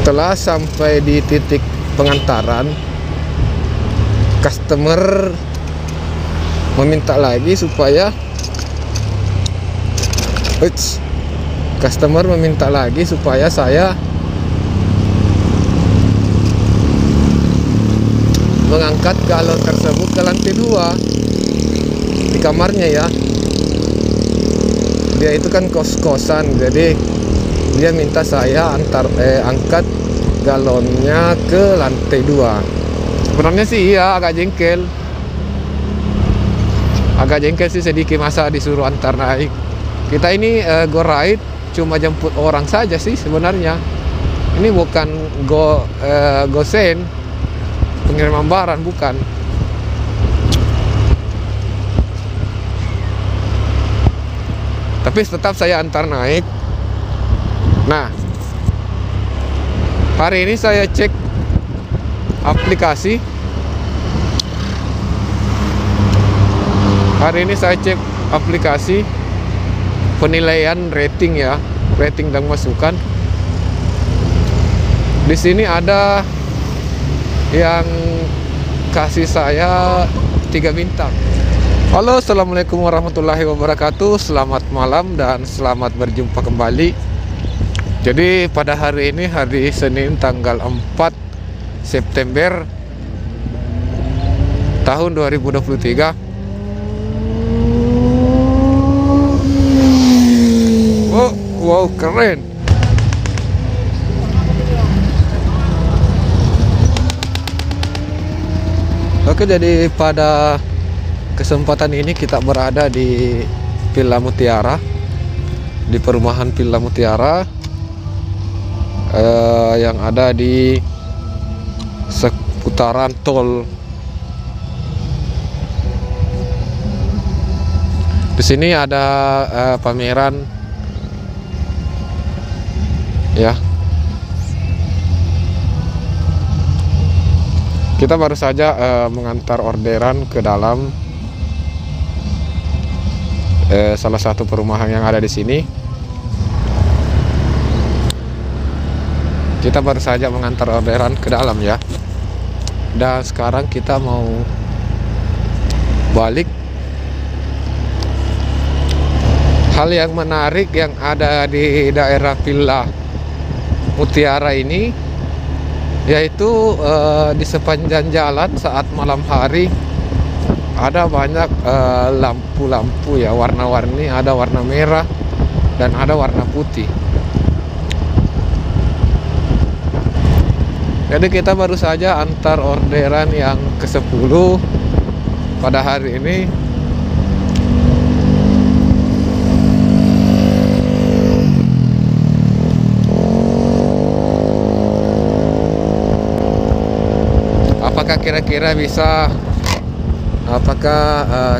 Setelah sampai di titik pengantaran, customer meminta lagi supaya saya mengangkat galon tersebut ke lantai 2 di kamarnya ya. Dia itu kan kos-kosan, jadi dia minta saya angkat galonnya ke lantai 2. Sebenarnya sih iya agak jengkel sih sedikit, masa disuruh antar naik. Kita ini go ride cuma jemput orang saja sih sebenarnya. Ini bukan go send, pengiriman barang, bukan. Tapi tetap saya antar naik. Nah, hari ini saya cek aplikasi. Penilaian rating ya, rating dan masukan. Di sini ada yang kasih saya 3 bintang. Halo, assalamualaikum warahmatullahi wabarakatuh. Selamat malam dan selamat berjumpa kembali. Jadi pada hari ini, hari Senin tanggal 4 September tahun 2023. Wow, keren. Oke, jadi pada kesempatan ini kita berada di Villa Mutiara, di perumahan Villa Mutiara yang ada di seputaran tol. Di sini ada pameran ya. Kita baru saja mengantar orderan ke dalam salah satu perumahan yang ada di sini. Kita baru saja mengantar orderan ke dalam ya. Dan sekarang kita mau balik. Hal yang menarik yang ada di daerah Villa Mutiara ini, yaitu di sepanjang jalan saat malam hari ada banyak lampu-lampu ya, warna-warni. Ada warna merah dan ada warna putih. Jadi kita baru saja antar orderan yang ke-10 pada hari ini. Apakah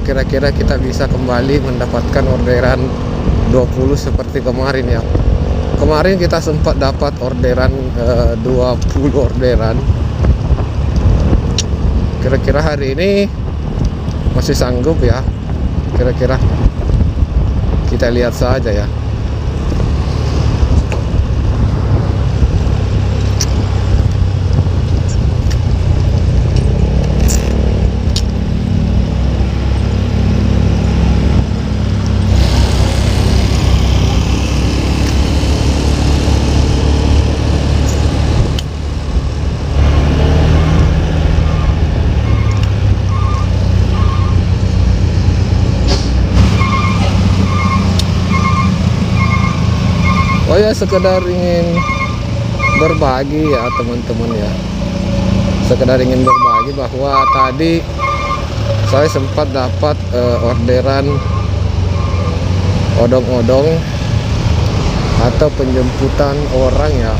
kira-kira kita bisa kembali mendapatkan orderan 20 seperti kemarin ya. Kemarin kita sempat dapat orderan 20 orderan. Kira-kira hari ini masih sanggup ya. Kira-kira kita lihat saja ya. Oh ya, sekedar ingin berbagi ya teman-teman ya. Sekedar ingin berbagi bahwa tadi saya sempat dapat orderan odong-odong atau penjemputan orang ya.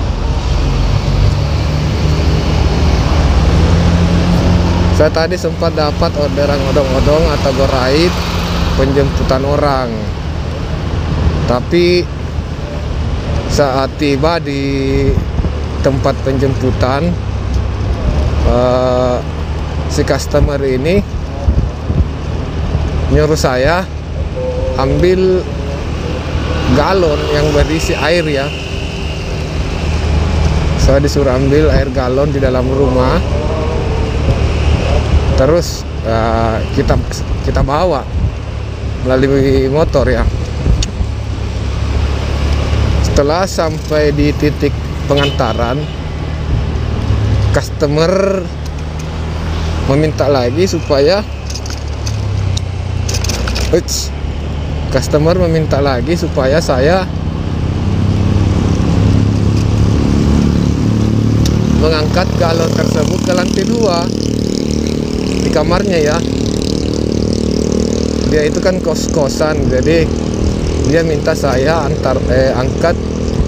Saya tadi sempat dapat orderan odong-odong atau go ride penjemputan orang. Tapi saat tiba di tempat penjemputan, si customer ini nyuruh saya ambil galon yang berisi air ya. Saya disuruh ambil air galon di dalam rumah, terus kita bawa melalui motor ya. Setelah sampai di titik pengantaran, customer meminta lagi supaya saya mengangkat galon tersebut ke lantai 2 di kamarnya ya. Dia itu kan kos-kosan, jadi dia minta saya angkat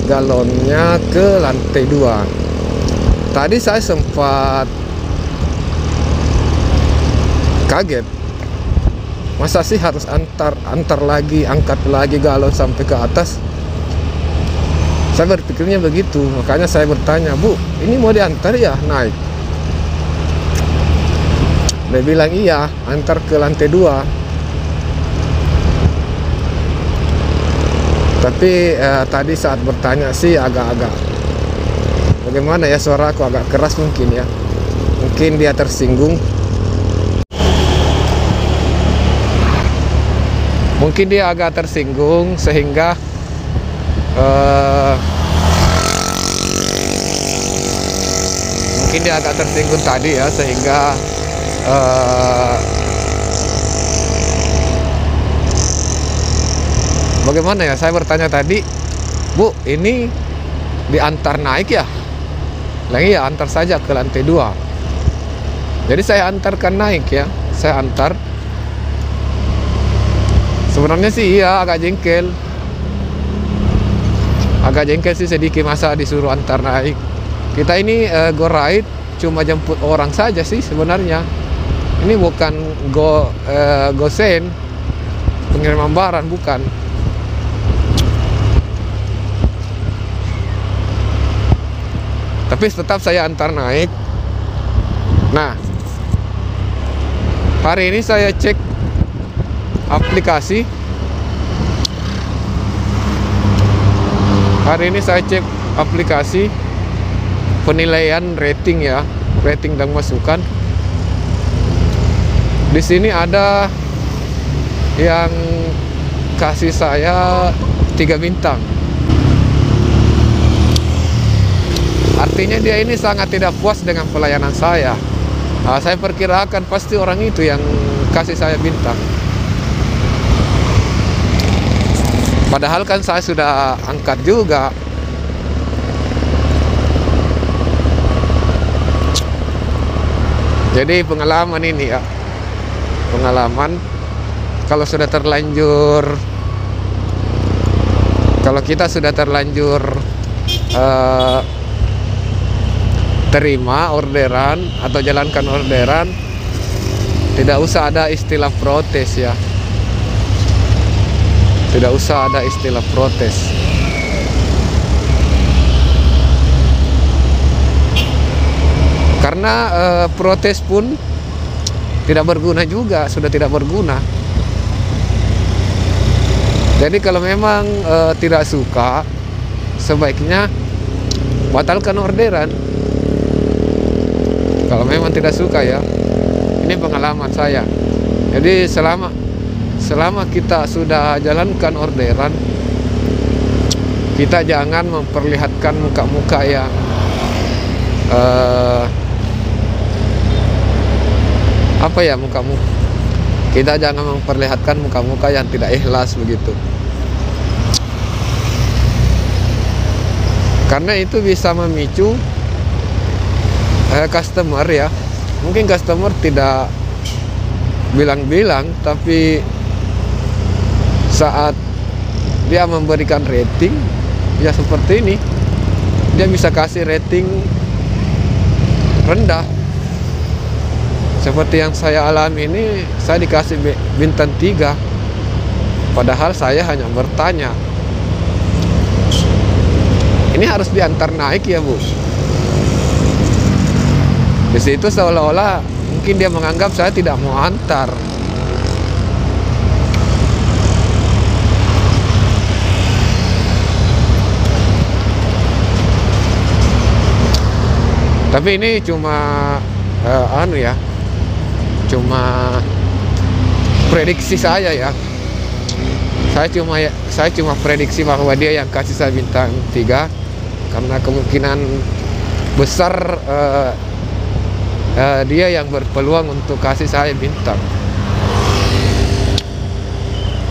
galonnya ke lantai 2. Tadi saya sempat kaget, masa sih harus antar lagi, angkat lagi galon sampai ke atas. Saya berpikirnya begitu, makanya saya bertanya, "Bu, ini mau diantar ya naik?" Dia bilang, "Iya, antar ke lantai 2. Tapi tadi saat bertanya sih agak-agak bagaimana ya, suara aku agak keras mungkin ya. Mungkin dia tersinggung. Mungkin dia agak tersinggung sehingga tadi ya, sehingga bagaimana ya, saya bertanya tadi, "Bu, ini diantar naik ya?" Lagi ya, antar saja ke lantai 2. Jadi saya antarkan naik ya, saya antar. Sebenarnya sih iya agak jengkel sih sedikit, masa disuruh antar naik. Kita ini go ride cuma jemput orang saja sih sebenarnya. Ini bukan go send, pengiriman barang, bukan. Tapi tetap saya antar naik. Nah, hari ini saya cek aplikasi. Penilaian rating ya, rating dan masukan. Di sini ada yang kasih saya 3 bintang. Artinya dia ini sangat tidak puas dengan pelayanan saya. Saya perkirakan pasti orang itu yang kasih saya bintang. Padahal kan saya sudah angkat juga. Jadi pengalaman ini ya, pengalaman kalau kita sudah terlanjur terima orderan atau jalankan orderan, tidak usah ada istilah protes ya. Tidak usah ada istilah protes. Karena protes pun tidak berguna juga, sudah tidak berguna. Jadi kalau memang tidak suka, sebaiknya batalkan orderan. Kalau memang tidak suka ya. Ini pengalaman saya. Jadi selama kita sudah jalankan orderan, kita jangan memperlihatkan muka-muka yang kita jangan memperlihatkan muka-muka yang tidak ikhlas begitu. Karena itu bisa memicu customer ya. Mungkin customer tidak bilang-bilang, tapi saat dia memberikan rating ya seperti ini, dia bisa kasih rating rendah. Seperti yang saya alami ini, saya dikasih bintang 3, padahal saya hanya bertanya, "Ini harus diantar naik ya, Bu?" Di situ seolah-olah mungkin dia menganggap saya tidak mau antar. Tapi ini cuma anu ya, cuma prediksi saya ya. Saya cuma prediksi bahwa dia yang kasih saya bintang 3 karena kemungkinan besar dia yang berpeluang untuk kasih saya bintang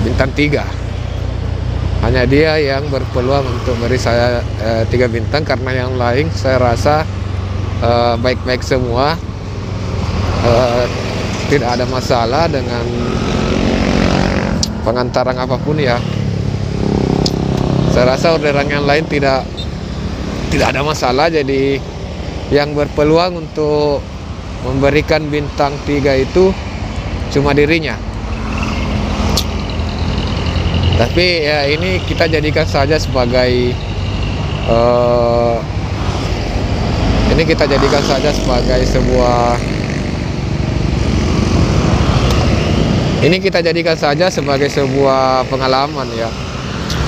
3. Hanya dia yang berpeluang untuk beri saya 3 bintang, karena yang lain saya rasa baik-baik semua, tidak ada masalah dengan pengantaran apapun ya. Saya rasa orderan yang lain tidak ada masalah, jadi yang berpeluang untuk memberikan bintang 3 itu cuma dirinya. Tapi ya ini kita jadikan saja sebagai sebuah pengalaman ya,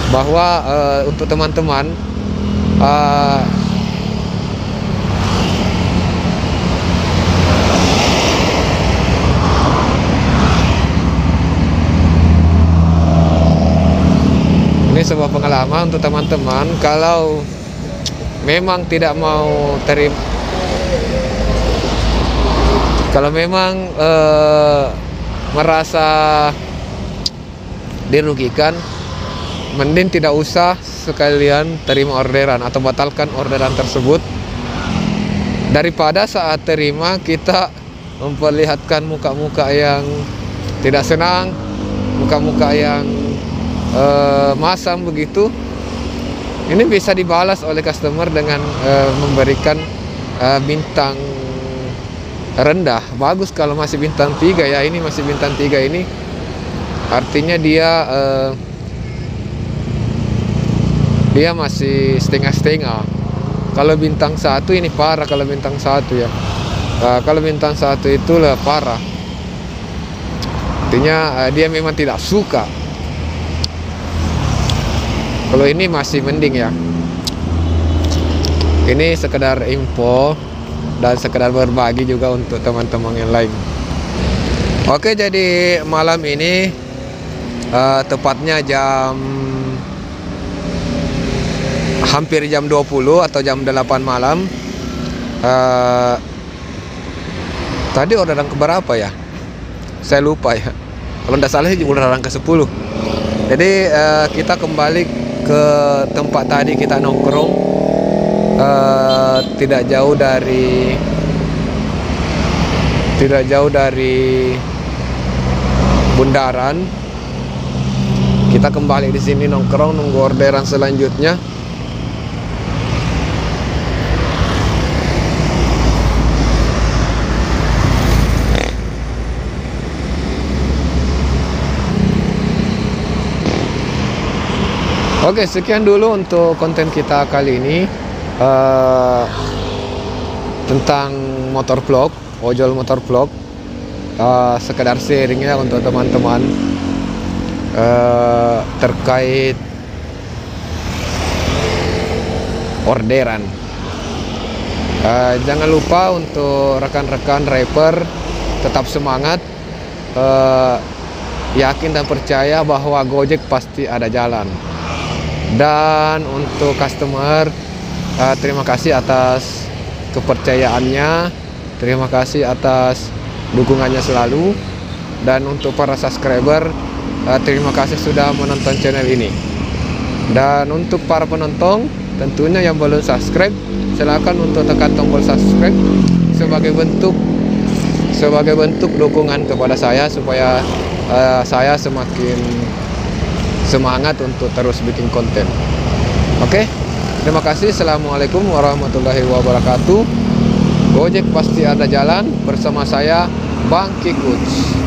bahwa untuk teman-teman ini sebuah pengalaman untuk teman-teman. Kalau memang tidak mau terima, kalau memang merasa dirugikan, mending tidak usah sekalian terima orderan atau batalkan orderan tersebut, daripada saat terima kita memperlihatkan muka-muka yang tidak senang, muka-muka yang masam begitu. Ini bisa dibalas oleh customer dengan memberikan bintang rendah. Bagus kalau masih bintang 3 ya. Ini masih bintang 3, ini artinya dia masih setengah-setengah. Kalau bintang 1 ini parah, kalau bintang 1 ya. Kalau bintang 1 itu lah parah, artinya dia memang tidak suka. Kalau ini masih mending ya. Ini sekedar info dan sekedar berbagi juga untuk teman-teman yang lain. Oke, jadi malam ini tepatnya hampir jam 20 atau jam 8 malam. Tadi orderan keberapa ya? Saya lupa ya. Kalau tidak salah sih orderan ke-10. Jadi kita kembali ke tempat tadi kita nongkrong, tidak jauh dari bundaran. Kita kembali di sini nongkrong nunggu orderan selanjutnya. Oke, sekian dulu untuk konten kita kali ini tentang motor vlog, ojol motor vlog. Sekedar sharingnya untuk teman-teman terkait orderan. Jangan lupa untuk rekan-rekan driver tetap semangat, yakin dan percaya bahwa Gojek pasti ada jalan. Dan untuk customer, terima kasih atas kepercayaannya, terima kasih atas dukungannya selalu. Dan untuk para subscriber, terima kasih sudah menonton channel ini. Dan untuk para penonton, tentunya yang belum subscribe, silakan untuk tekan tombol subscribe sebagai bentuk dukungan kepada saya, supaya saya semakin semangat untuk terus bikin konten. Oke, terima kasih. Assalamualaikum warahmatullahi wabarakatuh. Gojek pasti ada jalan, bersama saya Bang Kikuts.